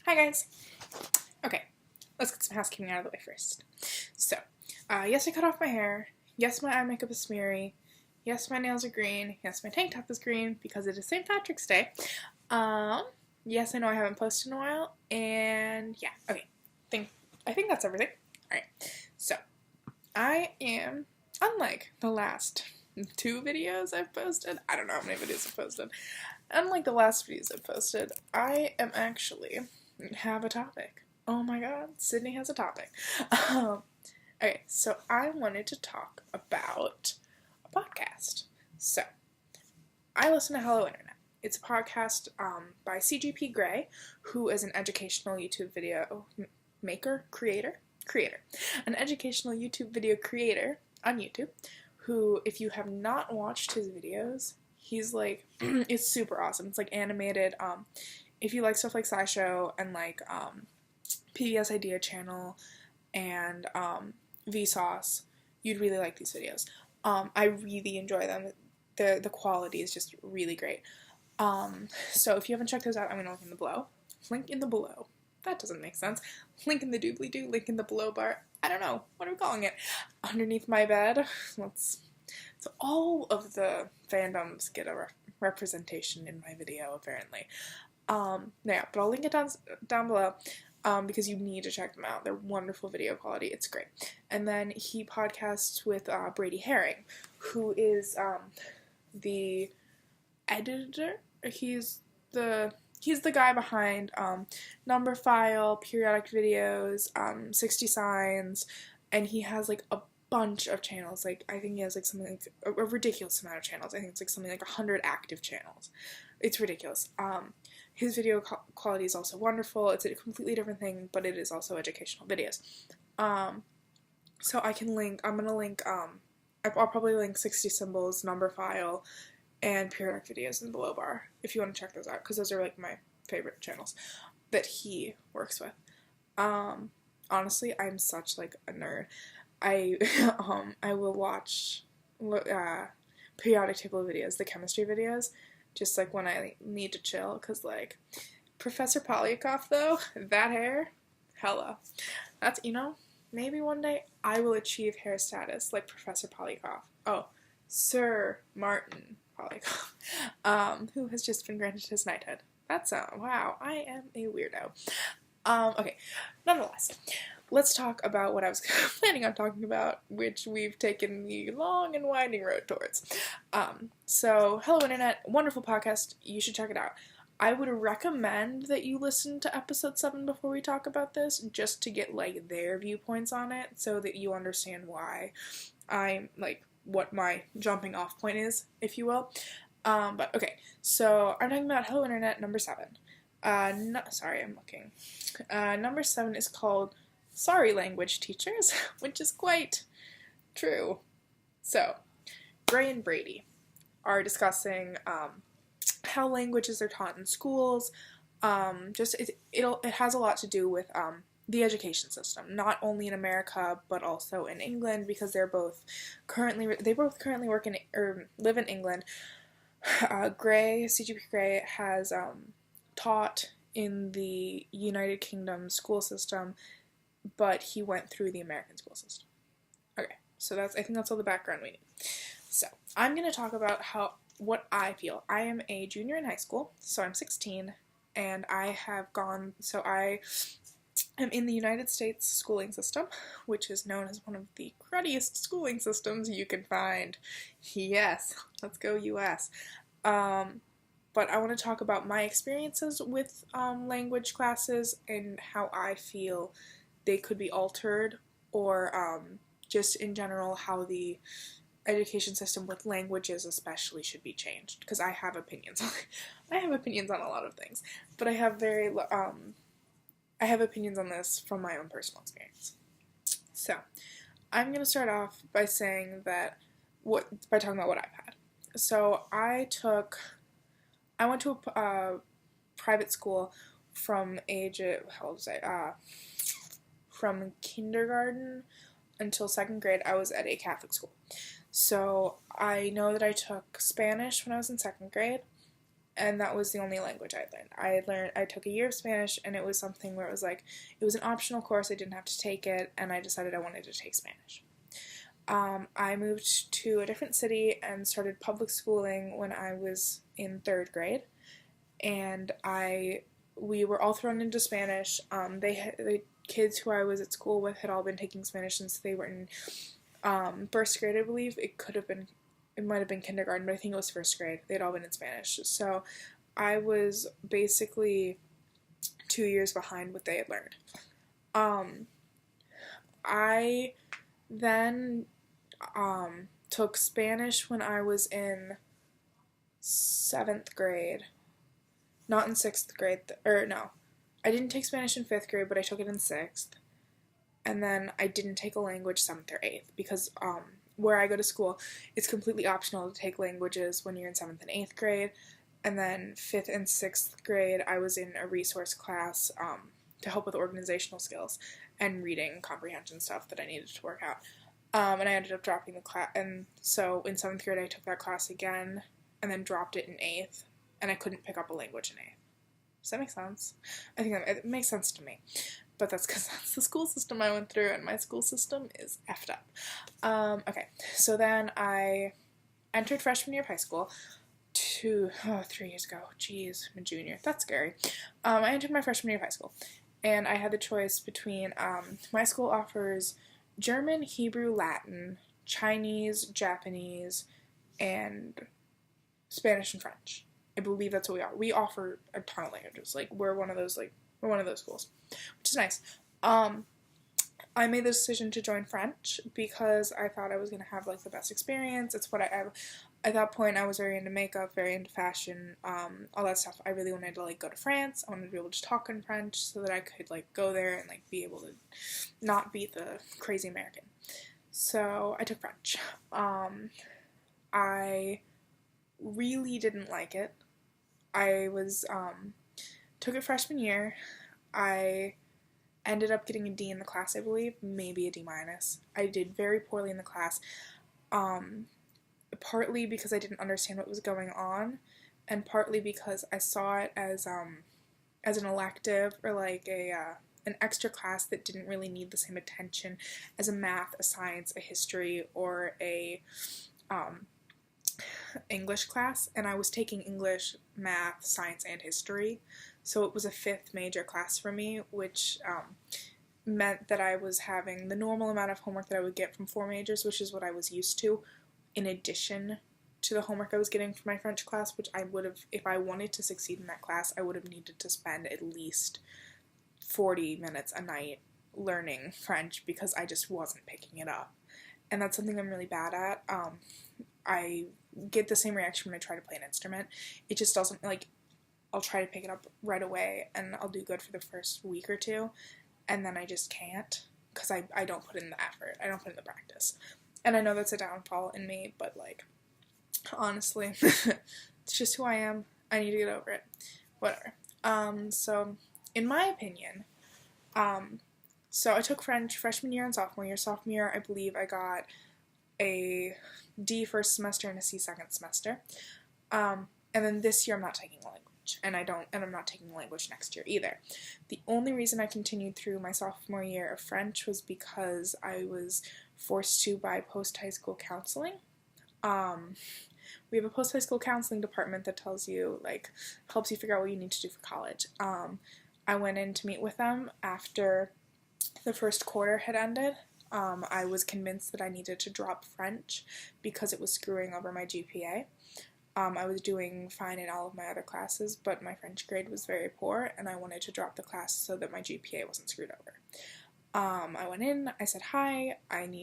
Hi guys! Okay, let's get some housekeeping out of the way first. So, yes I cut off my hair, yes my eye makeup is smeary, yes my nails are green, yes my tank top is green because it is St. Patrick's Day. Yes I know I haven't posted in a while, and yeah, okay, I think that's everything. Alright, so, I am, unlike the last 2 videos I've posted, I don't know how many videos I've posted, unlike the last videos I've posted, I am actually have a topic. Oh my god, Sydney has a topic. Okay, so I wanted to talk about a podcast. So, I listen to Hello Internet. It's a podcast by CGP Grey, who is an educational YouTube video creator, an educational YouTube video creator on YouTube, who, if you have not watched his videos, he's like, it's super awesome. It's like animated. If you like stuff like SciShow and like PBS Idea Channel and Vsauce, you'd really like these videos. I really enjoy them. The quality is just really great. So if you haven't checked those out, I'm gonna link in the below. Link in the below. That doesn't make sense. Link in the doobly-doo, link in the below bar. I don't know. What are we calling it? Underneath my bed. So all of the fandoms get a representation in my video, apparently. Yeah, but I'll link it down below, because you need to check them out. They're wonderful video quality. It's great. And then he podcasts with Brady Haring, who is the editor. He's the guy behind Numberphile, Periodic Videos, 60 Signs, and he has like a bunch of channels. Like, I think he has like something like a ridiculous amount of channels. I think it's like something like 100 active channels. It's ridiculous. His video quality is also wonderful. It's a completely different thing, but it is also educational videos. So I'm gonna link, I'll probably link 60 Symbols, Numberphile, and Periodic Videos in the below bar if you want to check those out, because those are like my favorite channels that he works with. Honestly, I'm such like a nerd. I will watch periodic table videos, the chemistry videos, just like when I need to chill, because like Professor Polyakov though, that hair, hella. That's, maybe one day I will achieve hair status like Professor Polyakov. Oh, Sir Martin Polyakov, who has just been granted his knighthood. That's wow, I am a weirdo. Okay, nonetheless, let's talk about what I was planning on talking about, which we've taken the long and winding road towards. So, Hello Internet, wonderful podcast, you should check it out. I would recommend that you listen to episode 7 before we talk about this, just to get, like, their viewpoints on it, so that you understand why I'm, like, what my jumping off point is, if you will. But, okay, so I'm talking about Hello Internet number 7. Sorry, I'm looking. Number 7 is called Sorry Language Teachers, which is quite true. So, Grey and Brady are discussing how languages are taught in schools. It has a lot to do with the education system, not only in America but also in England, because they both currently work in or live in England. CGP Grey has taught in the United Kingdom school system, but he went through the American school system. Okay, so I think that's all the background we need. So, I'm going to talk about what I feel. I am a junior in high school, so I'm 16, and I am in the United States schooling system, which is known as one of the cruddiest schooling systems you can find. Yes, let's go US. But I want to talk about my experiences with language classes and how I feel they could be altered, or just in general how the education system with languages especially should be changed, because I have opinions on it. I have opinions on a lot of things, but I have opinions on this from my own personal experience. So, I'm going to start off by saying by talking about what I've had. So, I went to a private school from from kindergarten until 2nd grade. I was at a Catholic school. So I know that I took Spanish when I was in 2nd grade, and that was the only language I learned. I took a year of Spanish, and it was something where it was like, it was an optional course, I didn't have to take it, and I decided I wanted to take Spanish. I moved to a different city and started public schooling when I was in 3rd grade, and we were all thrown into Spanish. The kids who I was at school with had all been taking Spanish since they were in 1st grade, I believe. It might have been kindergarten, but I think it was 1st grade. They'd all been in Spanish. So I was basically 2 years behind what they had learned. I then took Spanish when I was in 7th grade. Not in 6th grade, no. I didn't take Spanish in 5th grade, but I took it in 6th. And then I didn't take a language 7th or 8th because where I go to school, it's completely optional to take languages when you're in 7th and 8th grade. And then 5th and 6th grade, I was in a resource class to help with organizational skills and reading comprehension stuff that I needed to work out. And I ended up dropping the class. And so in 7th grade, I took that class again and then dropped it in 8th. And I couldn't pick up a language in 8th. Does that make sense? I think it makes sense to me. But that's because that's the school system I went through, and my school system is effed up. Okay, so then I entered freshman year of high school 3 years ago. Jeez, I'm a junior. That's scary. I entered my freshman year of high school, and I had the choice between, my school offers German, Hebrew, Latin, Chinese, Japanese, and Spanish and French. I believe that's what we are. We offer a ton of languages. We're one of those schools, which is nice. I made the decision to join French because I thought I was going to have, the best experience. It's what at that point, I was very into makeup, very into fashion, all that stuff. I really wanted to, go to France. I wanted to be able to talk in French so that I could, go there and, be able to not be the crazy American. So I took French. I really didn't like it. I took it freshman year. I ended up getting a D in the class, I believe, maybe a D-. I did very poorly in the class, partly because I didn't understand what was going on, and partly because I saw it as an elective or an extra class that didn't really need the same attention as a math, a science, a history, or a English class, and I was taking English, math, science, and history, so it was a 5th major class for me, which meant that I was having the normal amount of homework that I would get from 4 majors, which is what I was used to, in addition to the homework I was getting for my French class, which I would have, if I wanted to succeed in that class, I would have needed to spend at least 40 minutes a night learning French because I just wasn't picking it up, and that's something I'm really bad at. I get the same reaction when I try to play an instrument. It just doesn't, I'll try to pick it up right away, and I'll do good for the first week or 2, and then I just can't, because I don't put in the effort. I don't put in the practice. And I know that's a downfall in me, but, honestly, it's just who I am. I need to get over it. Whatever. So, in my opinion, so I took French freshman year and sophomore year. Sophomore year, I believe I got a D first semester and a C second semester. And then this year I'm not taking language, and I'm not taking language next year either. The only reason I continued through my sophomore year of French was because I was forced to by post-high school counseling. We have a post-high school counseling department that tells you, helps you figure out what you need to do for college. I went in to meet with them after the first quarter had ended. I was convinced that I needed to drop French because it was screwing over my GPA. I was doing fine in all of my other classes, but my French grade was very poor, and I wanted to drop the class so that my GPA wasn't screwed over. I went in, I said, hi, I'm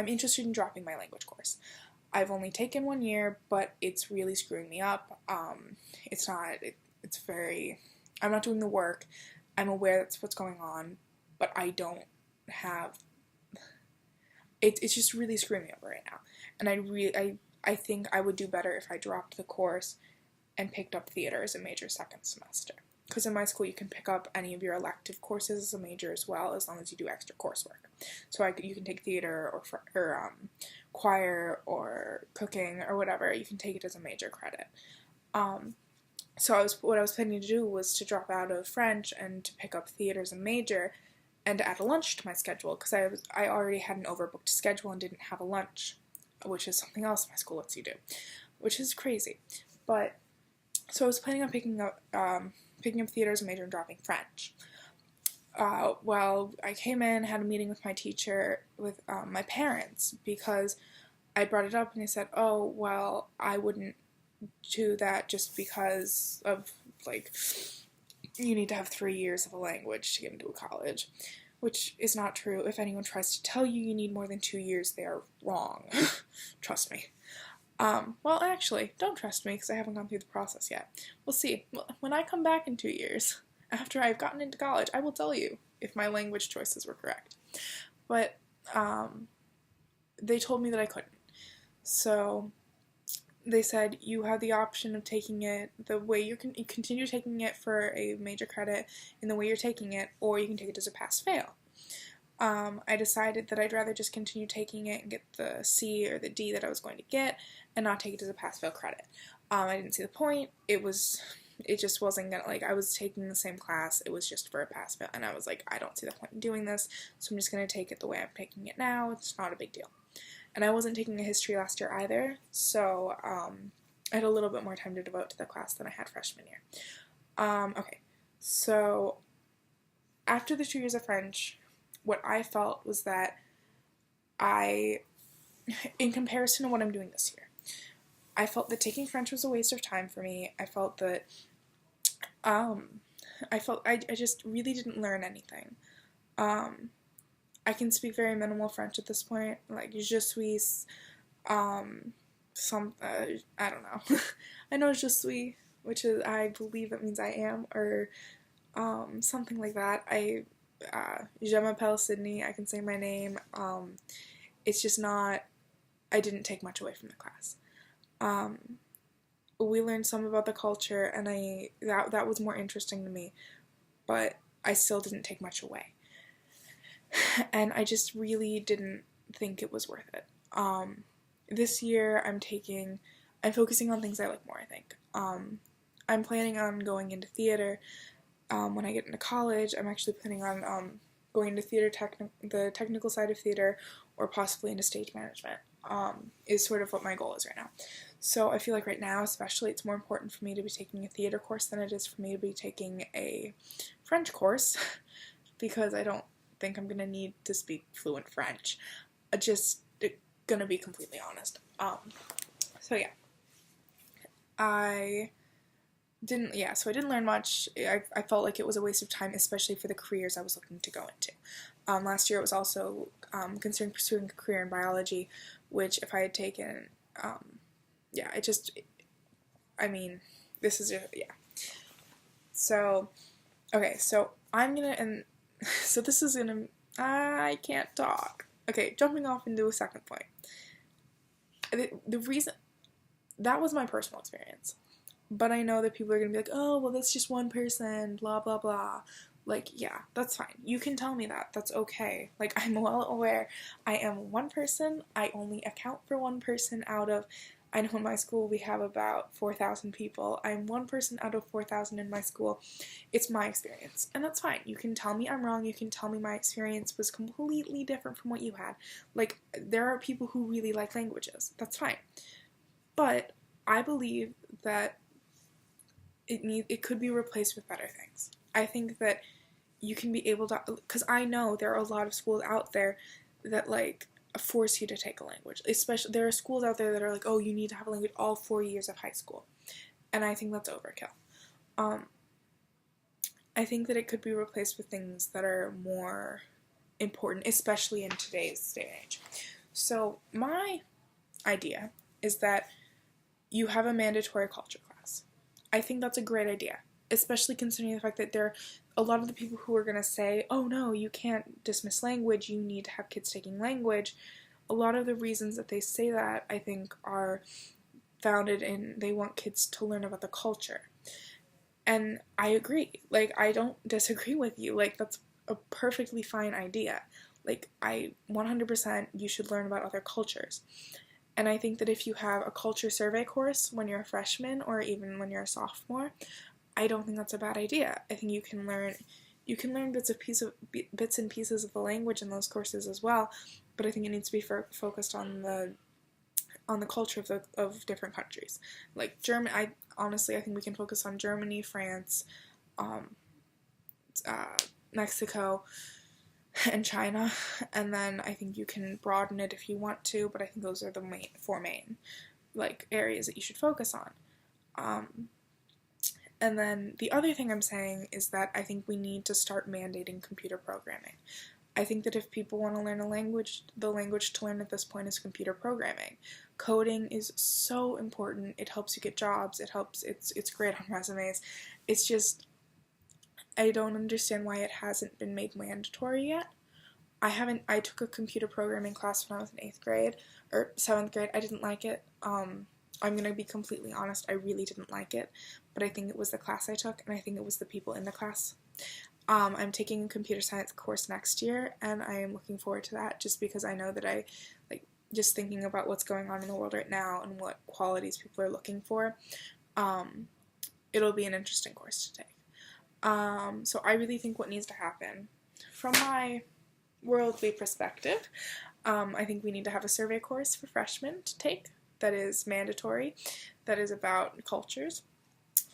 interested in dropping my language course. I've only taken 1 year, but it's really screwing me up. I'm not doing the work. I'm aware that's what's going on, but I don't have, it's just really screwing me up right now. And I think I would do better if I dropped the course and picked up theater as a major second semester. Because in my school, you can pick up any of your elective courses as a major as well, as long as you do extra coursework. So you can take theater or choir or cooking or whatever. You can take it as a major credit. So what I was planning to do was to drop out of French and to pick up theater as a major and to add a lunch to my schedule because I already had an overbooked schedule and didn't have a lunch, which is something else my school lets you do, which is crazy. But so I was planning on picking up theater as a major and dropping French. Well, I came in, had a meeting with my teacher, with my parents, because I brought it up and they said, oh, well, I wouldn't do that just because of, like, you need to have 3 years of a language to get into a college, which is not true. If anyone tries to tell you you need more than 2 years, they are wrong. Trust me. Well, actually, don't trust me because I haven't gone through the process yet. We'll see. When I come back in 2 years, after I've gotten into college, I will tell you if my language choices were correct. But they told me that I couldn't. So they said you have the option of taking it the way you continue taking it for a major credit in the way you're taking it, or you can take it as a pass-fail. I decided that I'd rather just continue taking it and get the C or the D that I was going to get and not take it as a pass-fail credit. I didn't see the point. It just wasn't gonna, like, I was taking the same class, it was just for a pass-fail, and I was like, I don't see the point in doing this, so I'm just gonna take it the way I'm taking it now. It's not a big deal. And I wasn't taking a history last year either, so I had a little bit more time to devote to the class than I had freshman year. Okay, so after the 2 years of French, what I felt was that in comparison to what I'm doing this year, I felt that taking French was a waste of time for me. I felt that, I just really didn't learn anything. I can speak very minimal French at this point, like, je suis, I don't know. I know je suis, which is, I believe it means I am, or, something like that. Je m'appelle Sydney, I can say my name. It's just not, I didn't take much away from the class. We learned some about the culture, and that was more interesting to me, but I still didn't take much away. And I just really didn't think it was worth it. This year I'm focusing on things I like more, I think. I'm planning on going into theater. When I get into college, I'm actually planning on going into the technical side of theater, or possibly into stage management, is sort of what my goal is right now. So I feel like right now, especially, it's more important for me to be taking a theater course than it is for me to be taking a French course, because I don't think I'm gonna need to speak fluent French. Just gonna be completely honest. So yeah, I didn't learn much. I felt like it was a waste of time, especially for the careers I was looking to go into. Last year it was also considering pursuing a career in biology, which if I had taken, this is So, okay, so I can't talk. Okay, jumping off into a second point. The reason, that was my personal experience. But I know that people are going to be like, oh, well, that's just one person, blah, blah, blah. Like, yeah, that's fine. You can tell me that. That's okay. Like, I'm well aware I am one person. I only account for one person out of, I know in my school we have about 4,000 people. I'm one person out of 4,000 in my school. It's my experience. And that's fine. You can tell me I'm wrong. You can tell me my experience was completely different from what you had. Like, there are people who really like languages. That's fine. But I believe that it could be replaced with better things. I think that you can be able to, because I know there are a lot of schools out there that, like, force you to take a language. Especially, there are schools out there that are like, oh, you need to have a language all 4 years of high school. And I think that's overkill. I think that it could be replaced with things that are more important, especially in today's day and age. So my idea is that you have a mandatory culture class. I think that's a great idea, especially considering the fact that there are a lot of the people who are going to say, oh no, you can't dismiss language, you need to have kids taking language. A lot of the reasons that they say that, I think, are founded in they want kids to learn about the culture. And I agree. Like, I don't disagree with you. Like, that's a perfectly fine idea. Like, 100% you should learn about other cultures. And I think that if you have a culture survey course when you're a freshman or even when you're a sophomore, I don't think that's a bad idea. I think you can learn bits and pieces of the language in those courses as well, but I think it needs to be focused on the culture of different countries. Like German, I think we can focus on Germany, France, um, Mexico, and China, and then I think you can broaden it if you want to, but I think those are the four main like areas that you should focus on. And then the other thing I'm saying is that I think we need to start mandating computer programming. I think that if people want to learn a language, the language to learn at this point is computer programming. Coding is so important. It helps you get jobs. It's great on resumes. It's just, I don't understand why it hasn't been made mandatory yet. I took a computer programming class when I was in 8th grade, or 7th grade. I didn't like it. I'm going to be completely honest, I really didn't like it, but I think it was the class I took, and I think it was the people in the class. I'm taking a computer science course next year, and I am looking forward to that just because I know that just thinking about what's going on in the world right now and what qualities people are looking for, it'll be an interesting course to take. So I really think what needs to happen, from my worldly perspective, I think we need to have a survey course for freshmen to take that is mandatory, that is about cultures.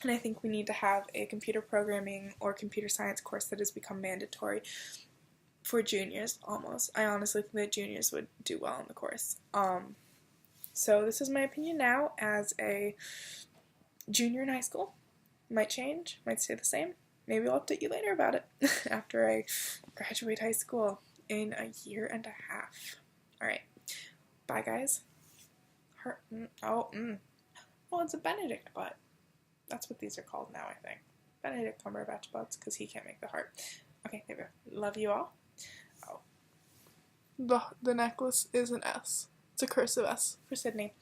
And I think we need to have a computer programming or computer science course that has become mandatory for juniors almost. I honestly think that juniors would do well in the course. So this is my opinion now as a junior in high school. Might change, might stay the same. Maybe I'll update you later about it after I graduate high school in a year and a half. Alright, bye guys. Oh, it's a Benedict butt. That's what these are called now, I think. Benedict Cumberbatch butts, because he can't make the heart. Okay, there we go. Love you all. Oh. The necklace is an S. It's a cursive S for Sydney.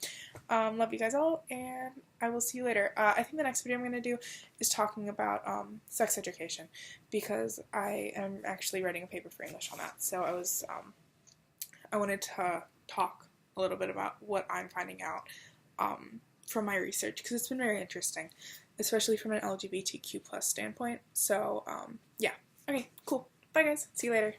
Love you guys all, and I will see you later. I think the next video I'm going to do is talking about sex education, because I am actually writing a paper for English on that. So I wanted to talk a little bit about what I'm finding out from my research, because it's been very interesting, especially from an LGBTQ+ standpoint. So, yeah. Okay, cool. Bye guys. See you later.